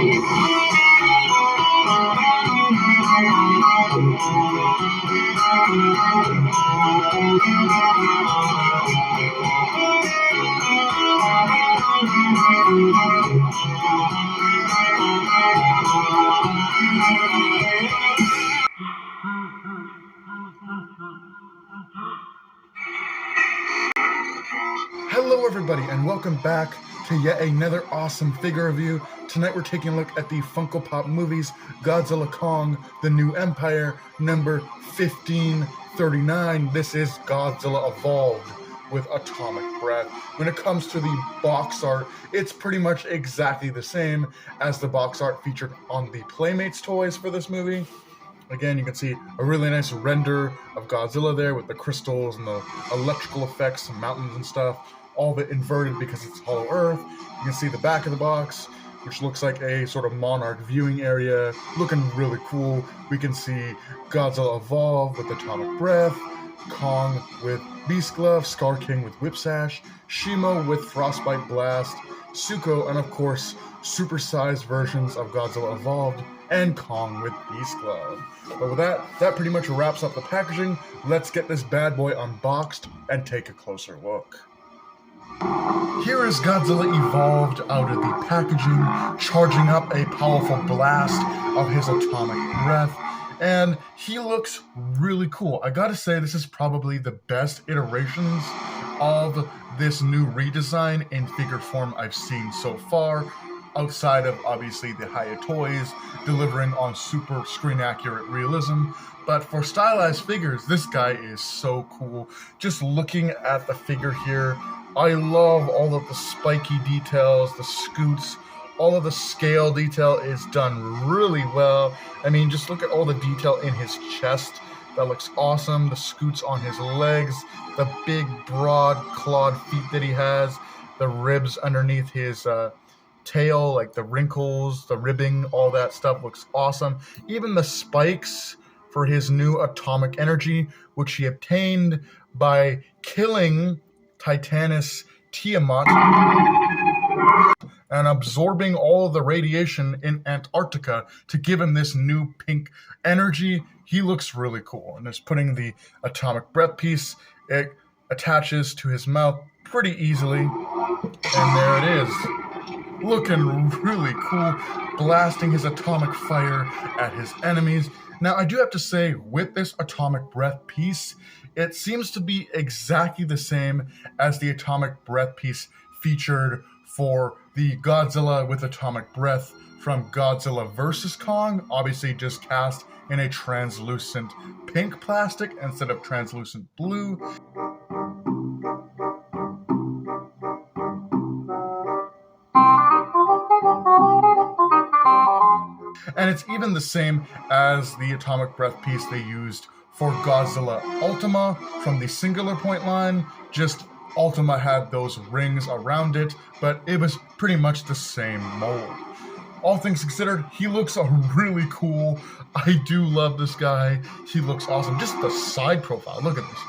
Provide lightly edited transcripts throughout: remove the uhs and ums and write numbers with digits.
Hello everybody and welcome back to yet another awesome figure review. Tonight we're taking a look at the Funko Pop movies Godzilla Kong, The New Empire, number 1539. This is Godzilla Evolved with Atomic Breath. When it comes to the box art, it's pretty much exactly the same as the box art featured on the Playmates toys for this movie. Again, you can see a really nice render of Godzilla there with the crystals and the electrical effects and mountains and stuff. All of it inverted because it's Hollow Earth. You can see the back of the box, which looks like a sort of monarch viewing area, looking really cool. We can see Godzilla Evolve with Atomic Breath, Kong with Beast Glove, Scar King with Whip Sash, Shimo with Frostbite Blast, Suko, and of course, supersized versions of Godzilla Evolved, and Kong with Beast Glove. But with that pretty much wraps up the packaging. Let's get this bad boy unboxed and take a closer look. Here is Godzilla Evolved out of the packaging, charging up a powerful blast of his atomic breath, and he looks really cool. I gotta say, this is probably the best iterations of this new redesign in figure form I've seen so far, outside of obviously the Hiya Toys delivering on super screen accurate realism. But for stylized figures, this guy is so cool. Just looking at the figure here, I love all of the spiky details, the scoots, all of the scale detail is done really well. I mean, just look at all the detail in his chest. That looks awesome. The scoots on his legs, the big, broad, clawed feet that he has, the ribs underneath his tail, like the wrinkles, the ribbing, all that stuff looks awesome. Even the spikes for his new atomic energy, which he obtained by killing Titanus Tiamat and absorbing all of the radiation in Antarctica to give him this new pink energy. He looks really cool. And just putting the atomic breath piece, it attaches to his mouth pretty easily. And there it is. Looking really cool, blasting his atomic fire at his enemies. Now, I do have to say, with this atomic breath piece, it seems to be exactly the same as the atomic breath piece featured for the Godzilla with atomic breath from Godzilla vs. Kong, obviously just cast in a translucent pink plastic instead of translucent blue. And it's even the same as the atomic breath piece they used for Godzilla Ultima from the Singular Point line. Just Ultima had those rings around it, but it was pretty much the same mold. All things considered, he looks really cool. I do love this guy. He looks awesome. Just the side profile, look at this.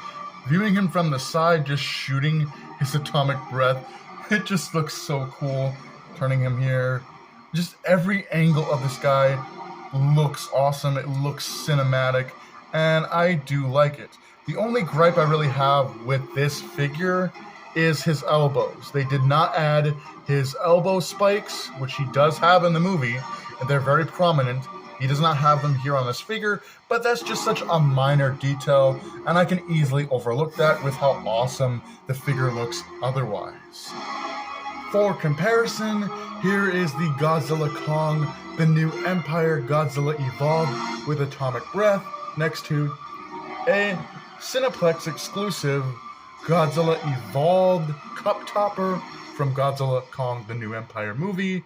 Viewing him from the side, just shooting his atomic breath, it just looks so cool. Turning him here. Just every angle of this guy looks awesome. It looks cinematic, and I do like it. The only gripe I really have with this figure is his elbows. They did not add his elbow spikes, which he does have in the movie, and they're very prominent. He does not have them here on this figure, but that's just such a minor detail, and I can easily overlook that with how awesome the figure looks otherwise. For comparison, here is the Godzilla Kong, The New Empire Godzilla Evolved with Atomic Breath, next to a Cineplex exclusive Godzilla Evolved Cup Topper from Godzilla Kong, The New Empire movie.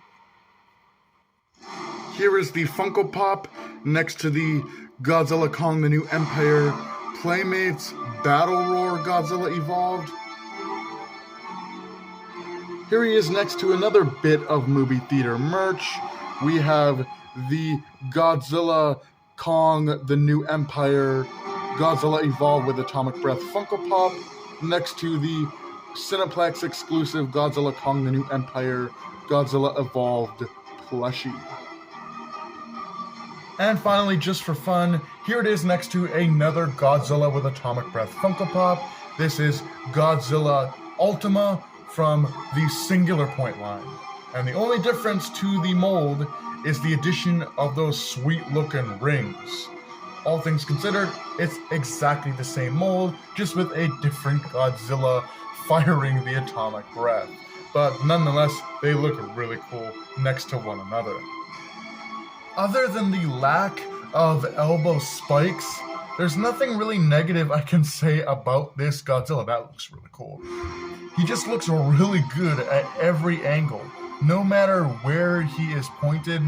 Here is the Funko Pop next to the Godzilla Kong, The New Empire Playmates Battle Roar Godzilla Evolved. Here he is next to another bit of movie theater merch. We have the Godzilla Kong, The New Empire, Godzilla Evolved with Atomic Breath Funko Pop, next to the Cineplex exclusive Godzilla Kong, The New Empire, Godzilla Evolved plushie. And finally, just for fun, here it is next to another Godzilla with Atomic Breath Funko Pop. This is Godzilla Ultima from the Singular Point line. And the only difference to the mold is the addition of those sweet looking rings. All things considered, it's exactly the same mold, just with a different Godzilla firing the atomic breath. But nonetheless, they look really cool next to one another. Other than the lack of elbow spikes, there's nothing really negative I can say about this Godzilla. That looks really cool. He just looks really good at every angle. No matter where he is pointed,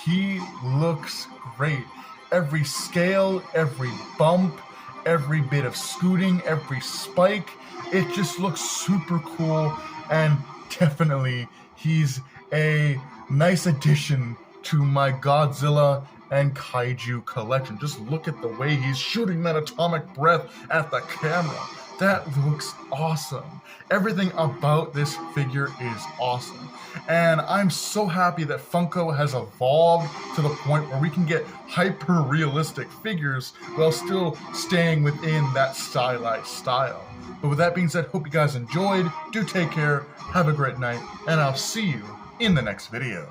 he looks great. Every scale, every bump, every bit of scooting, every spike, it just looks super cool, and definitely he's a nice addition to my Godzilla and Kaiju collection. Just look at the way he's shooting that atomic breath at the camera. That looks awesome. Everything about this figure is awesome. And I'm so happy that Funko has evolved to the point where we can get hyper-realistic figures while still staying within that stylized style. But with that being said, hope you guys enjoyed. Do take care, have a great night, and I'll see you in the next video.